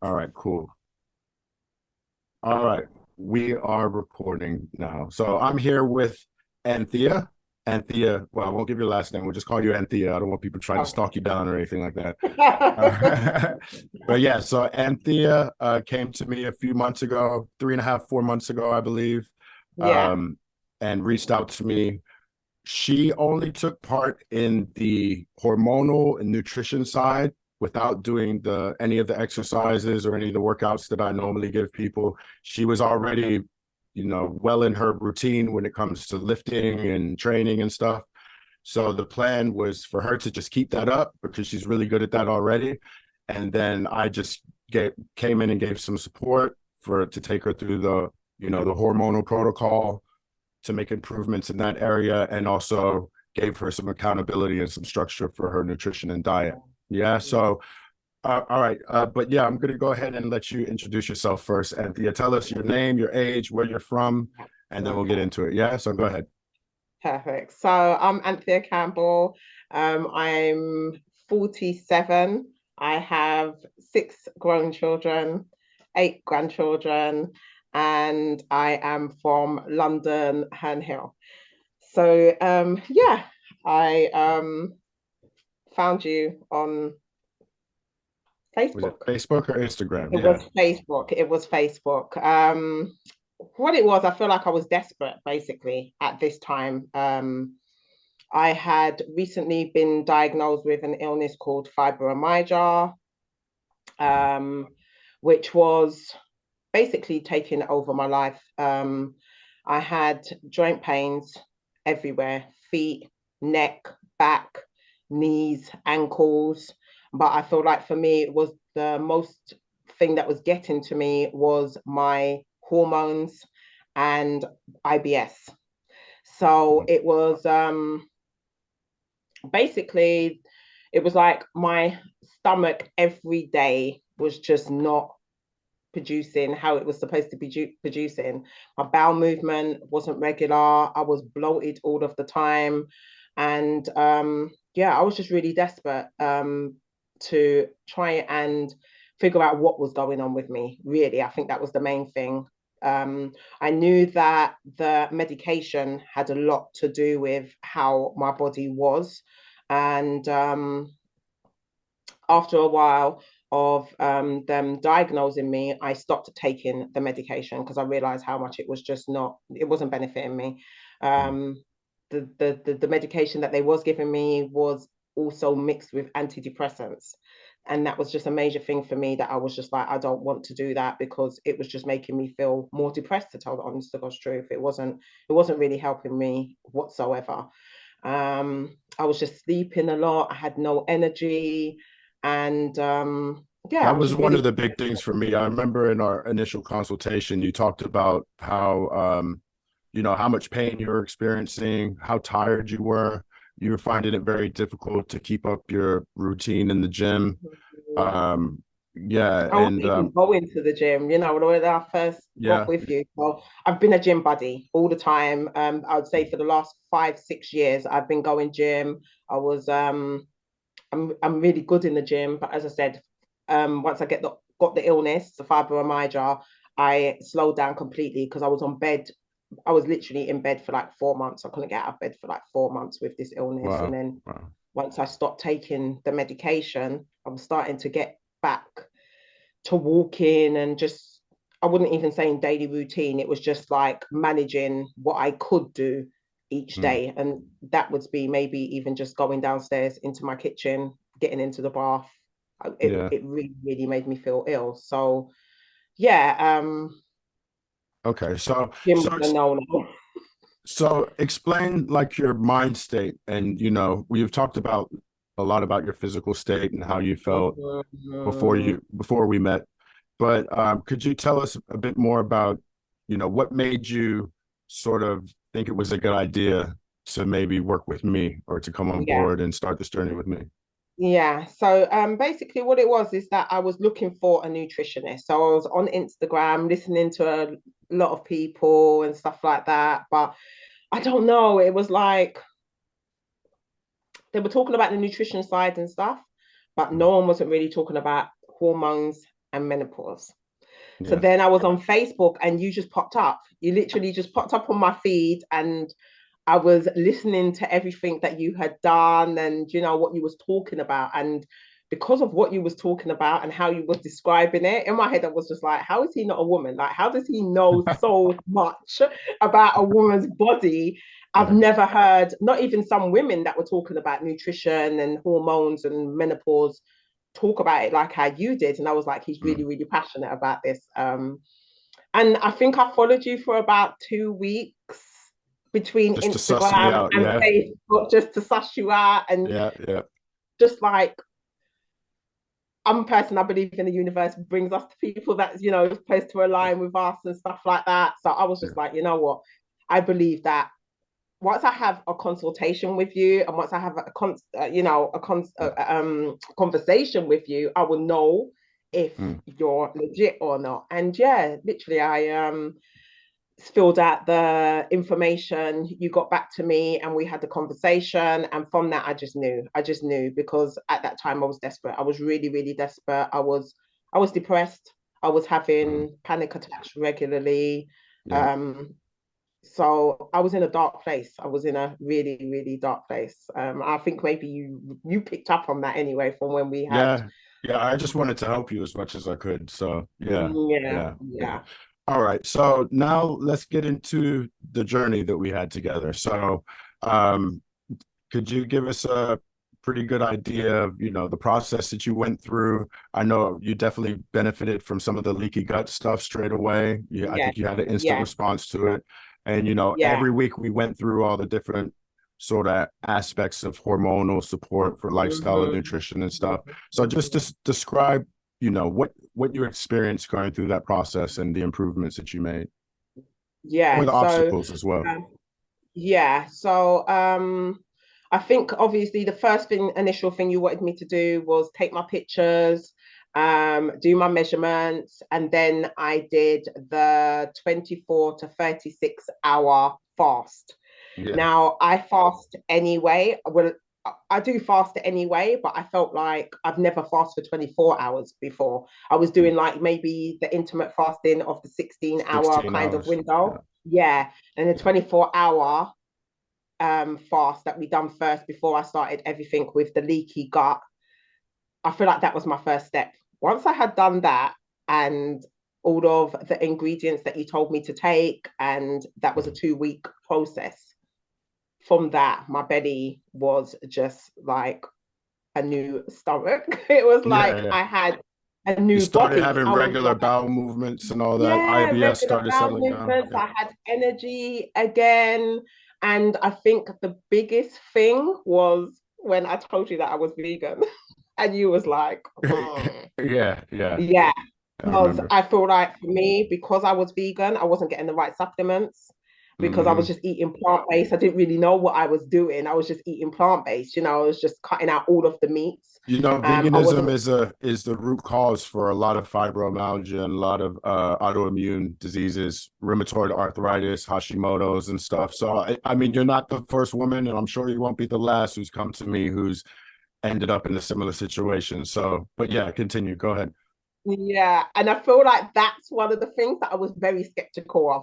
All right, cool. All right, we are recording now. So I'm here with Anthea. Anthea, well, I won't give your last name. We'll just call you Anthea. I don't want people trying to stalk you down or anything like that. But yeah, so Anthea came to me a few months ago, 3.5, 4 months ago, I believe, Yeah. um, and reached out to me. She only took part in the hormonal and nutrition side without doing the any of the exercises or any of the workouts that I normally give people. She was already, well in her routine when it comes to lifting and training and stuff. So the plan was for her to just keep that up because she's really good at that already. And then I just came in and gave some support for to take her through the hormonal protocol to make improvements in that area, and also gave her some accountability and some structure for her nutrition and diet. Yeah. So, all right. But yeah, I'm going to go ahead and let you introduce yourself first. Anthea, tell us your name, your age, where you're from, and then we'll get Okay. into it. Yeah. So go ahead. Perfect. So I'm Anthea Campbell. I'm 47. I have six grown children, eight grandchildren, and I am from London, Herne Hill. So yeah, I found you on Was it Facebook. Facebook or Instagram? It Yeah. was Facebook. It was Facebook. What it was, I feel like I was desperate basically at this time. I had recently been diagnosed with an illness called fibromyalgia, um, which was basically taking over my life. I had joint pains everywhere, feet, neck, back, knees, ankles. But I feel like for me, it was the most thing that was getting to me was my hormones and IBS. So it was basically, it was like my stomach every day was just not producing how it was supposed to be producing. My bowel movement wasn't regular. I was bloated all of the time. And yeah, I was just really desperate to try and figure out what was going on with me. Really, I think that was the main thing. I knew that the medication had a lot to do with how my body was. And after a while of them diagnosing me, I stopped taking the medication because I realized how much it was just not, it wasn't benefiting me. Um, the medication that they was giving me was also mixed with antidepressants. And that was just a major thing for me that I was just like, I don't want to do that because it was just making me feel more depressed, to tell the honest to God's truth. It wasn't really helping me whatsoever. I was just sleeping a lot. I had no energy. And yeah, I That was was just one really, of the big things for me. I remember in our initial consultation, you talked about how, how much pain you were experiencing, how tired you were. You were finding it very difficult to keep up your routine in the gym. Um, yeah, I wasn't and even going to the gym, when I first got yeah, with you. So I've been a gym buddy all the time. I would say for the last 5, 6 years, I've been going gym. I was I'm really good in the gym, but as I said, once I got the illness, the fibromyalgia, I slowed down completely because I was on bed. I was literally in bed for like 4 months. I couldn't get out of bed for like 4 months with this illness. And wow, then wow, once I stopped taking the medication, I was starting to get back to walking and just, I wouldn't even say in daily routine. It was just like managing what I could do each hmm, day. And that would be maybe even just going downstairs into my kitchen, getting into the bath. It, yeah, it really, really made me feel ill. So yeah, okay. So, gym so was a no-no. So explain like your mind state, and we've talked about a lot about your physical state and how you felt before we met. But could you tell us a bit more about, what made you sort of think it was a good idea to maybe work with me or to come on Yeah. board and start this journey with me? Yeah. So basically what it was is that I was looking for a nutritionist. So I was on Instagram listening to a lot of people and stuff like that. But I don't know, it was like they were talking about the nutrition side and stuff, but no one wasn't really talking about hormones and menopause. So Yeah. then I was on Facebook and you just popped up. You literally just popped up on my feed, and I was listening to everything that you had done and what you was talking about. And because of what you was talking about and how you was describing it, in my head I was just like, how is he not a woman? Like, how does he know so much about a woman's body? I've Yeah. never heard, not even some women that were talking about nutrition and hormones and menopause, talk about it like how you did. And I was like, he's really, Mm. really passionate about this. And I think I followed you for about 2 weeks between Just to suss me Instagram out. and Yeah. Facebook, just to suss you out. And Yeah. Yeah. just like, I'm a person, I believe in the universe brings us to people that's, supposed to align with us and stuff like that. So I was Yeah. just like, you know what? I believe that once I have a consultation with you, and once I have conversation with you, I will know if Mm. you're legit or not. And yeah, literally, I filled out the information. You got back to me, and we had the conversation. And from that, I just knew because at that time I was desperate. I was really, really desperate. I was depressed. I was Mm. having panic attacks regularly. Yeah. Um, so I was in a dark place. I was in a really, really dark place. I think maybe you picked up on that anyway from when we had. Yeah. Yeah. I just wanted to help you as much as I could. So yeah. Yeah, Yeah. Yeah. yeah, All right. So now let's get into the journey that we had together. So um could you give us a pretty good idea of, the process that you went through? I know you definitely benefited from some of the leaky gut stuff straight away. I yeah, think you had an instant yeah, response to it. And, yeah. every week we went through all the different sort of aspects of hormonal support for lifestyle and Mm-hmm. nutrition and stuff. So just Mm-hmm. describe, what you experienced going through that process and the improvements that you made, or Yeah. the So, obstacles as well. um, yeah. So, I think obviously the initial thing you wanted me to do was take my pictures, do my measurements, and then I did the 24 to 36 hour fast. Yeah. Now, I fast anyway. Well, I do fast anyway, but I felt like I've never fasted for 24 hours before. I was doing like maybe the intermittent fasting of the 16-hour 16 kind of hours. Yeah. window. Yeah. And the 24-hour fast that we done first before I started everything with the leaky gut. I feel like that was my first step. Once I had done that and all of the ingredients that you told me to take, and that was a 2 week process. From that, my belly was just like a new stomach. It was Yeah. like Yeah. I had a You new started body. having I was regular like, bowel movements and all that. yeah, IBS regular started bowel settling down. movements. Yeah. I had energy again. And I think the biggest thing was when I told you that I was vegan. And you was like, Yeah, yeah, yeah. I Because remember. I feel like for me, because I was vegan, I wasn't getting the right supplements because I was Hmm. just eating plant-based. I didn't really know what I was doing. I was just eating plant-based, I was just cutting out all of the meats. I Veganism wasn't, is the root cause for a lot of fibromyalgia and a lot of autoimmune diseases, rheumatoid arthritis, Hashimoto's and stuff. So I mean, you're not the first woman, and I'm sure you won't be the last who's come to me who's ended up in a similar situation. So, but yeah, continue. Go ahead. yeah. And I feel like that's one of the things that I was very skeptical of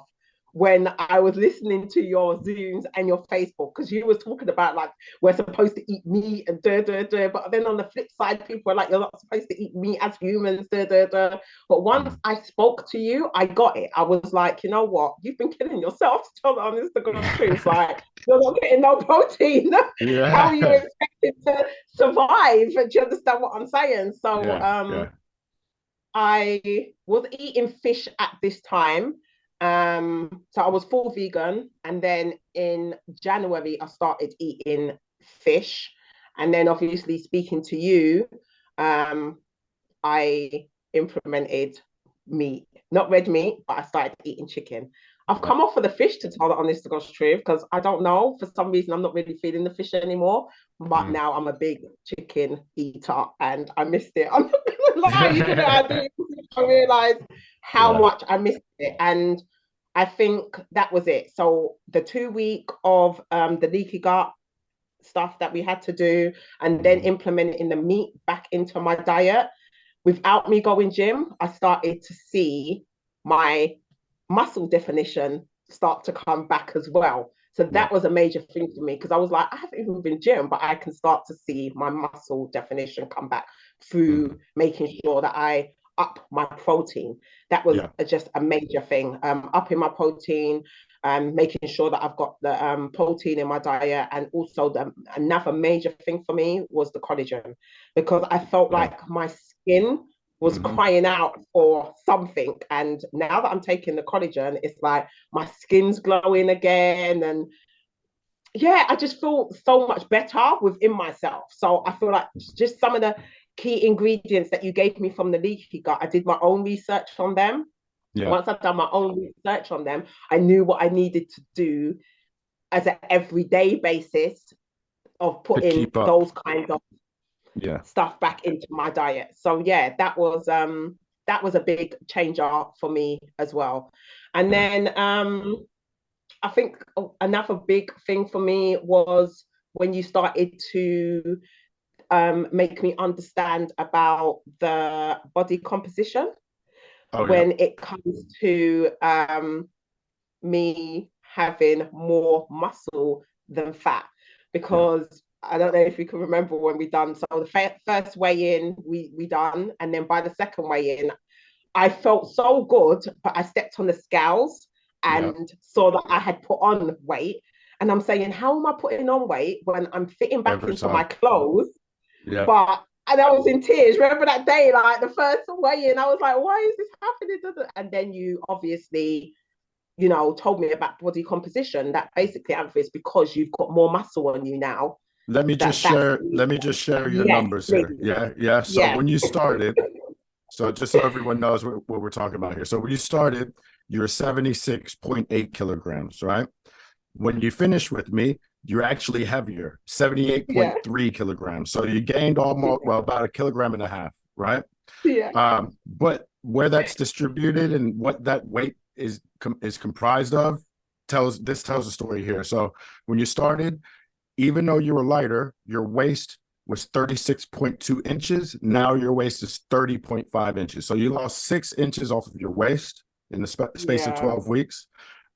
when I was listening to your Zooms and your Facebook, because you was talking about like we're supposed to eat meat and but then on the flip side, people are like, you're not supposed to eat meat as humans, But once Mm. I spoke to you, I got it. I was like, you know what? You've been killing yourself to tell the honest to God's truth. Like, you're not getting no protein. How are you Yeah, expected to survive? Do you understand what I'm saying? So yeah, yeah. I was eating fish at this time. So I was full vegan. And then in January, I started eating fish. And then obviously speaking to you, I implemented meat, not red meat, but I started eating chicken. I've Yeah. come off of the fish to tell the honest to God's truth because I don't know. For some reason, I'm not really feeling the fish anymore. But Mm. now I'm a big chicken eater and I missed it. I'm not gonna lie, even though I do, I realized how Yeah. much I missed it. And I think that was it. So the 2 week of the leaky gut stuff that we had to do, and then Mhm. implementing the meat back into my diet without me going gym, I started to see my muscle definition start to come back as well. So Yeah. that was a major thing for me because I was like, I haven't even been gym, but I can start to see my muscle definition come back through making sure that I up my protein. That was Yeah. just a major thing. Upping my protein, making sure that I've got the protein in my diet, and also another major thing for me was the collagen, because I felt Yeah. like my skin was crying out for something. And now that I'm taking the collagen, it's like my skin's glowing again. And yeah, I just feel so much better within myself. So I feel like just some of the key ingredients that you gave me from the leaky gut, I did my own research on them. Yeah. Once I've done my own research on them, I knew what I needed to do as an everyday basis of To putting keep up. those kinds of Yeah. stuff back into my diet. So yeah, that was a big changer for me as well. And Yeah. then I think another big thing for me was when you started to make me understand about the body composition Oh yeah. when it comes to me having more muscle than fat. Yeah. Because I don't know if you can remember when we done, so the first weigh in we done, and then by the second weigh in I felt so good, but I stepped on the scales Yeah. and saw that I had put on weight. And I'm saying, how am I putting on weight when I'm fitting back Every into my time. clothes? Yeah. But and I was in tears. Remember that day, like the first weigh in, I was like, why is this happening? And then you obviously, told me about body composition. That basically, Anthony, is because you've got more muscle on you now. That's Let me just share your yes, numbers please. here. Yeah. Yeah. So Yes. when you started, so just so everyone knows what we're talking about here. So when you started, you were 76.8 kilograms, right? When you finished with me, you're actually heavier, Yeah. 78.3 kilograms. So you gained almost, Yeah. well, about a kilogram and a half, right? Yeah. But where that's distributed and what that weight is comprised of tells a story here. So when you started, even though you were lighter, your waist was 36.2 inches. Now your waist is 30.5 inches. So you lost 6 inches off of your waist in the space of Yeah. 12 weeks.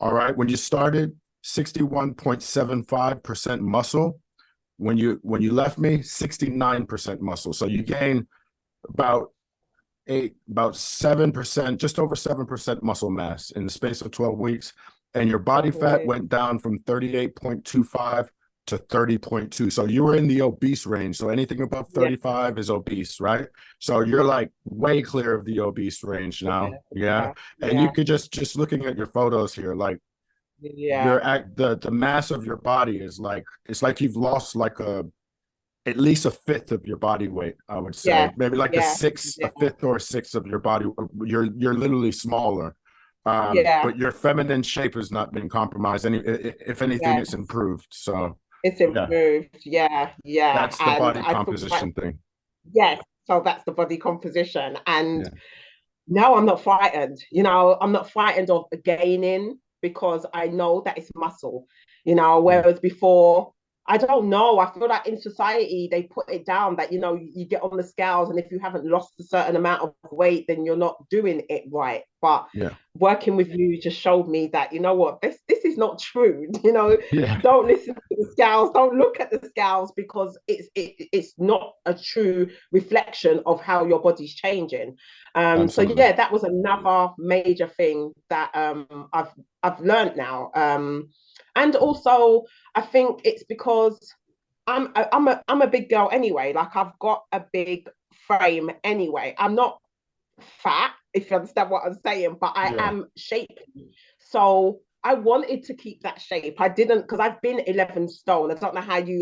All right. When you started, 61.75% muscle. When you left me, 69% muscle. So you gain about 7%, just over 7% muscle mass in the space of 12 weeks. And your body fat went down from 38.25 to 30.2. So you were in the obese range. So anything above Yeah. 35 is obese, right? So you're like way clear of the obese range now. Yeah. Yeah. And you Yeah. could just looking at your photos here, like Yeah. the mass of your body is like, it's like you've lost like at least a fifth of your body weight, I would say. Yeah. Maybe like Yeah. a fifth or a sixth of your body. You're literally smaller. Yeah. But your feminine shape has not been compromised. If anything, Yeah. it's improved. So It's yeah, improved. Yeah. Yeah. that's the And body I feel like, composition thing. yes. So that's the body composition. And Yeah. no, I'm not frightened. I'm not frightened of gaining because I know that it's muscle. Yeah. Whereas before, I don't know. I feel like in society they put it down that you get on the scales, and if you haven't lost a certain amount of weight, then you're not doing it right. But Yeah. working with you just showed me that what, this is not true. Yeah. Don't listen to the scales, don't look at the scales, because it's not a true reflection of how your body's changing. So Absolutely. yeah, that was another major thing that I've learned now. And also I think it's because I'm a big girl anyway. Like, I've got a big frame anyway. I'm not fat, if you understand what I'm saying, but I Yeah. am shapely. So I wanted to keep that shape. I didn't, because I've been 11 stone. I don't know how you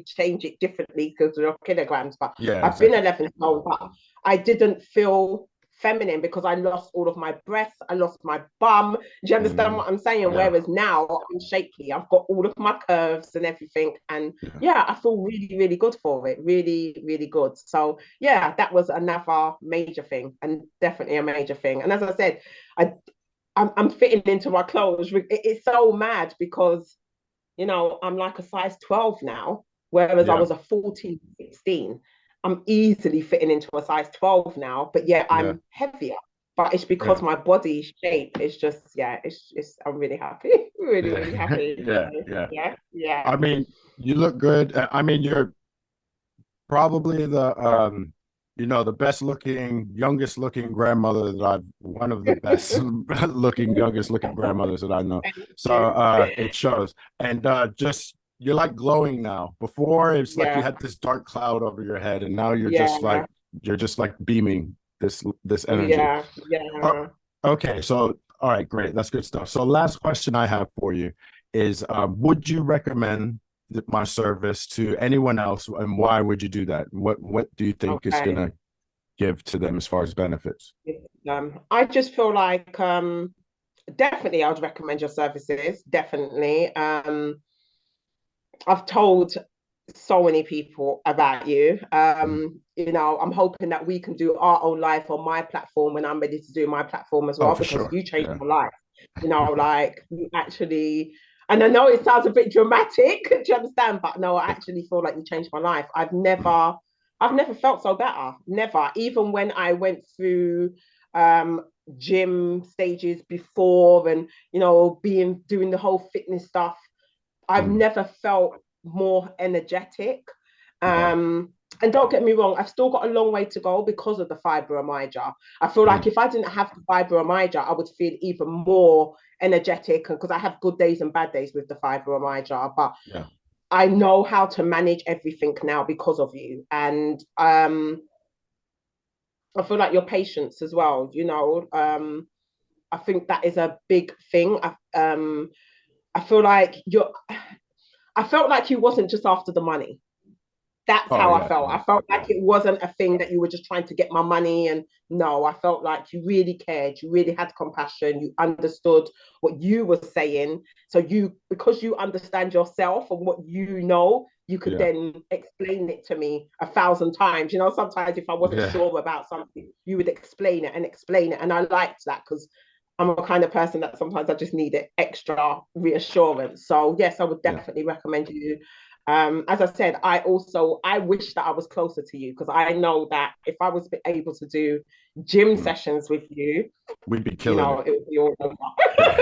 change it differently because of your kilograms, but Yeah. I've been Exactly. 11 stone, but I didn't feel feminine because I lost all of my breasts, I lost my bum. Do you understand Mhm. what I'm saying? Yeah. Whereas now I'm shapely, I've got all of my curves and everything. And Yeah. yeah, I feel really, really good for it. Really, really good. So yeah, that was another major thing, and definitely a major thing. And as I said, I'm fitting into my clothes. It's so mad because I'm like a size 12 now, whereas I Yeah. was a 14, 16. I'm easily fitting into a size 12 now, but yeah, Yeah. I'm heavier. But it's Yeah. because my body shape is just, yeah, it's I'm really happy. Really, really Yeah. happy. Yeah. So, Yeah. yeah, yeah. I mean, you look good. I mean, you're probably the the best looking, youngest looking grandmother that I've one of the best looking, youngest looking grandmothers that I know. Thank So you. it shows. And just you're like glowing now. Before it's like you Yeah, had this dark cloud over your head, and now yeah, you're just like beaming this energy. yeah, Oh, yeah. okay, so all right, great. That's good stuff. So last question I have for you is would you recommend my service to anyone else, and why would you do that? What do you think is Okay. gonna give to them as far as benefits? I just feel like definitely I would recommend your services. Definitely. I've told so many people about you. Mm. I'm hoping that we can do our own life on my platform when I'm ready to do my platform as Oh, well, for because sure. you changed Yeah. my life. Like you actually, and I know it sounds a bit dramatic, do you understand? But no, I actually feel like you changed my life. Mm. I've never felt so better. Never. Even when I went through um gym stages before and being doing the whole fitness stuff, I've Mm. never felt more energetic. Yeah. And don't get me wrong, I've still got a long way to go because of the fibromyalgia. I feel like Mm. if I didn't have the fibromyalgia, I would feel even more energetic because I have good days and bad days with the fibromyalgia. But Yeah. I know how to manage everything now because of you. And I feel like your patience as well, I think that is a big thing. I feel like I felt like you wasn't just after the money. That's Oh how I yeah. felt. Yeah. I felt Yeah. like it wasn't a thing that you were just trying to get my money. And no, I felt like you really cared. You really had compassion. You understood what you were saying. So because you understand yourself and what you could Yeah. then explain it to me 1,000 times. Sometimes if I wasn't Yeah. sure about something, you would explain it and explain it. And I liked that because I'm a kind of person that sometimes I just need extra reassurance. So yes, I would Yeah. definitely recommend you. As I said, I wish that I was closer to you because I know that if I was able to do gym Mm. sessions with you, We'd be killing it. it would be all over.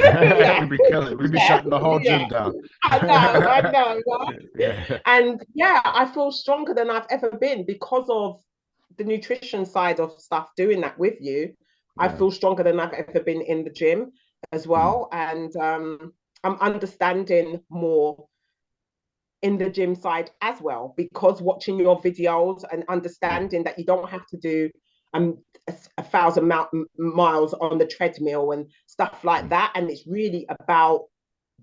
Yeah, We'd be killing it. We'd be yeah, shutting the whole yeah. gym down. I know, right? Yeah. And yeah, I feel stronger than I've ever been because of the nutrition side of stuff. Doing that with you, I Yeah. feel stronger than I've ever been in the gym as Mm. well, and I'm understanding more in the gym side as well because watching your videos and Yeah. understanding that you don't have to do a thousand miles on the treadmill and stuff like Mm. that, and it's really about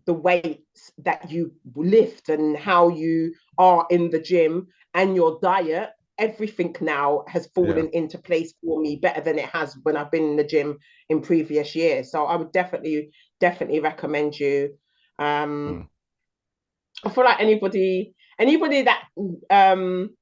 the weights that you lift and how you are in the gym and your diet. Everything now has Yeah. fallen into place for me better than it has when I've been in the gym in previous years. So I would definitely recommend you. um Mm. I feel like anybody that um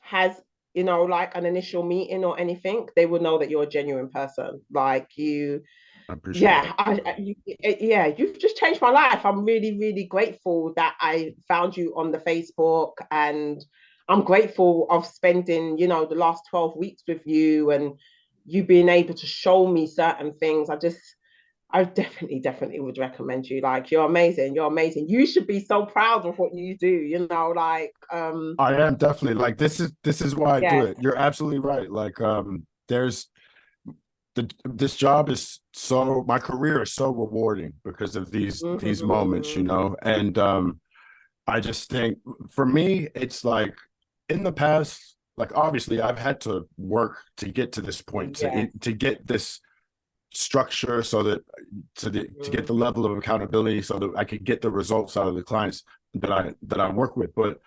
has like an initial meeting or anything, they will know that you're a genuine person. Like you, I appreciate yeah, that. yeah, you've just changed my life. I'm really, really grateful that I found you on the Facebook, and I'm grateful of spending, the last 12 weeks with you and you being able to show me certain things. I definitely would recommend you. Like you're amazing. You're amazing. You should be so proud of what you do, I am definitely like this is why I do yes. it. You're absolutely right. Like there's this job is so my career is so rewarding because of these moments, Mm-hmm. and I just think for me it's like in the past, like obviously I've had to work to get to this point Yes. to get this structure so that to get Mm-hmm. the level of accountability so that I could get the results out of the clients that I work with. But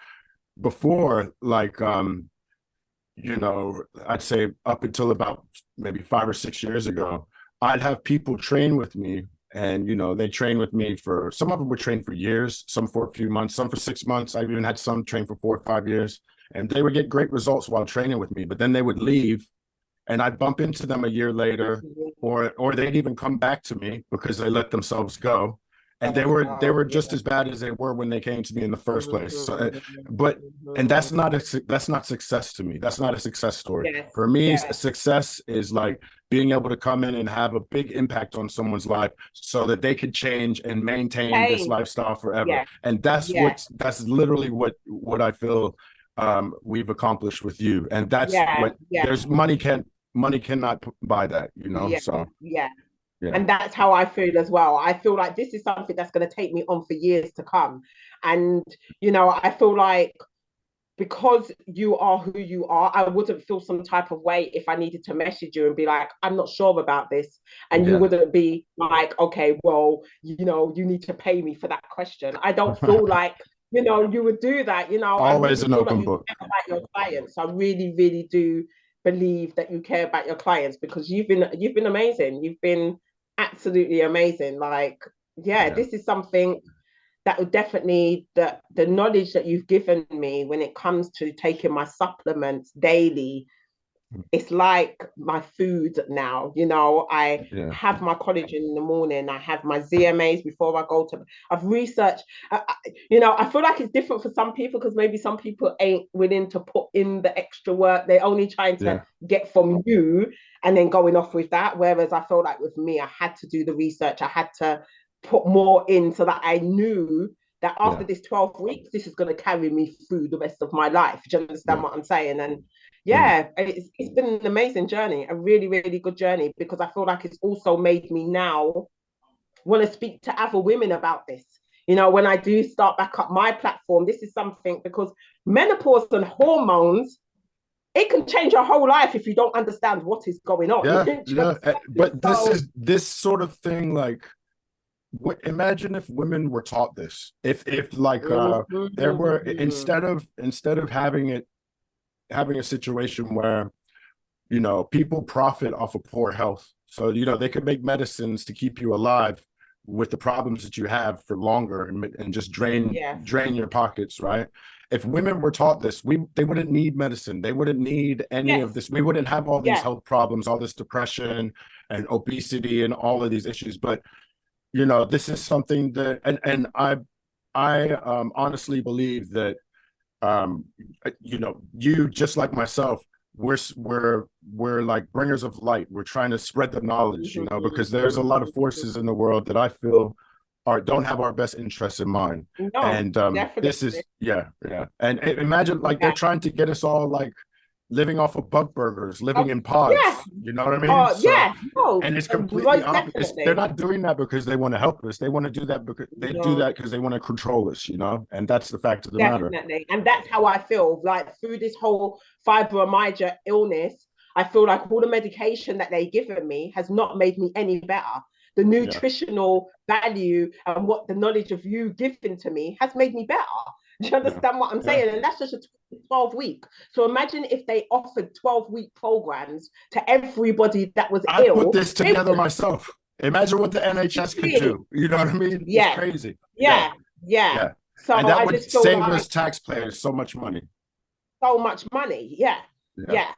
before, like I'd say up until about maybe 5 or 6 years ago, I'd have people train with me, and they train with me for some of them would train for years, some for a few months, some for 6 months. I even had some train for 4 or 5 years, and they would get great results while training with me. But then they would leave, and I'd bump into them a year later, or they'd even come back to me because they let themselves go. and they were just as bad as they were when they came to me in the first place. So, but and that's not success to me. That's not a success story. Yes, For me, yes. success is like being able to come in and have a big impact on someone's life so that they could change and maintain this Change. lifestyle forever. Yeah, And yeah, that's literally what I feel we've accomplished with you. And that's yeah, what yeah, there's money cannot buy that, you know? yeah, So yeah. yeah. And that's how I feel as well. I feel like this is something that's going to take me on for years to come. And, I feel like because you are who you are, I wouldn't feel some type of way if I needed to message you and be like, I'm not sure about this. And you Yeah. wouldn't be like, okay, well, you need to pay me for that question. I don't feel like, you would do that. I Always really an feel like open you book. care about your clients. I really, really do believe that you care about your clients because you've been amazing. You've been absolutely amazing. Like, yeah, Yeah. this is something that would definitely the knowledge that you've given me when it comes to taking my supplements daily, it's like my food now. I Yeah. have my collagen in the morning, I have my ZMAs before I go to. I've researched. I feel like it's different for some people because maybe some people ain't willing to put in the extra work. They're only trying to Yeah. get from you and then going off with that. Whereas I feel like with me, I had to do the research. I had to put more in so that I knew that after Yeah. this 12 weeks, this is going to carry me through the rest of my life. Do you understand Yeah. what I'm saying? And Yeah. yeah, it's been an amazing journey, a really, really good journey, because I feel like it's also made me now want to speak to other women about this. When I do start back up my platform, this is something because menopause and hormones, it can change your whole life if you don't understand what is going on. Yeah. Yeah. But So, this sort of thing, like, imagine if women were taught this. If like there were, instead of having a situation where people profit off of poor health. So, they could make medicines to keep you alive with the problems that you have for longer and just drain yes, drain your pockets, right? If women were taught this, they wouldn't need medicine. They wouldn't need any of yes, this. We wouldn't have all these yes, health problems, all this depression and obesity and all of these issues. But this is something that, and I honestly believe that you just like myself, we're like bringers of light. We're trying to spread the knowledge, because there's a lot of forces in the world that I feel don't have our best interests in mind. no, And this definitely, is, yeah, yeah. And imagine, like, they're yeah. trying to get us all like living off of bug burgers, living Oh, in yeah, pods. You know what I mean? So, yeah, no, and it's completely most opposite. They're definitely. not doing that because they want to help us. They want to do that because No, they want to control us, and that's the fact of the matter. definitely. And that's how I feel. Like through this whole fibromyalgia illness, I feel like all the medication that they've given me has not made me any better. The Yeah, nutritional value and what the knowledge of you given to me has made me better. Do you yeah, understand what I'm yeah. saying? And that's just a 12-week. So imagine if they offered 12-week programs to everybody that was I put ill. this They together would myself. Imagine what the NHS could really, do. You know what I mean? It's yeah, crazy. Yeah, yeah, yeah. yeah. So And that I would just feel save like us taxpayers so much money. so much money. Yeah, Yeah, yeah.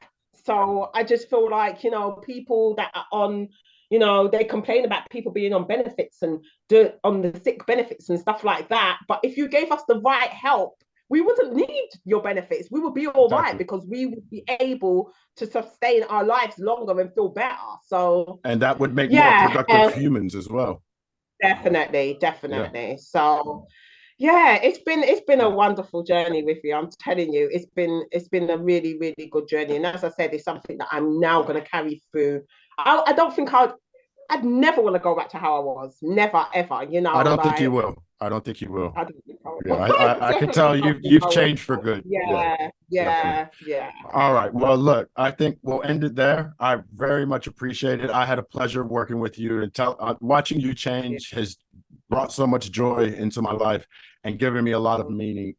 So I just feel like, people that are on, they complain about people being on benefits and on the sick benefits and stuff like that. But if you gave us the right help, we wouldn't need your benefits. We would be all right exactly. because we would be able to sustain our lives longer and feel better. So And that would make more yeah, productive humans as well. definitely, Yeah, definitely. So yeah, it's been a yeah. wonderful journey with you. I'm telling you, it's been a really, really good journey. And as I said, it's something that I'm now gonna carry through. I don't think I'd never want to go back to how I was. Never, ever, I don't think you like will. I don't think you will. I don't think I Yeah, would. I can tell Definitely don't think you've I would. changed for good. Yeah, Yeah, definitely. yeah, yeah. All right. Well, look, I think we'll end it there. I very much appreciate it. I had a pleasure working with you, and watching you Yeah. change has brought so much joy into my life and given me a lot of meaning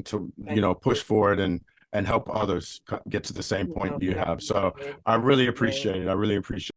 to, Thank push you. forward and help others get to the same point No, you have. So definitely, I really definitely. appreciate it. I really appreciate it.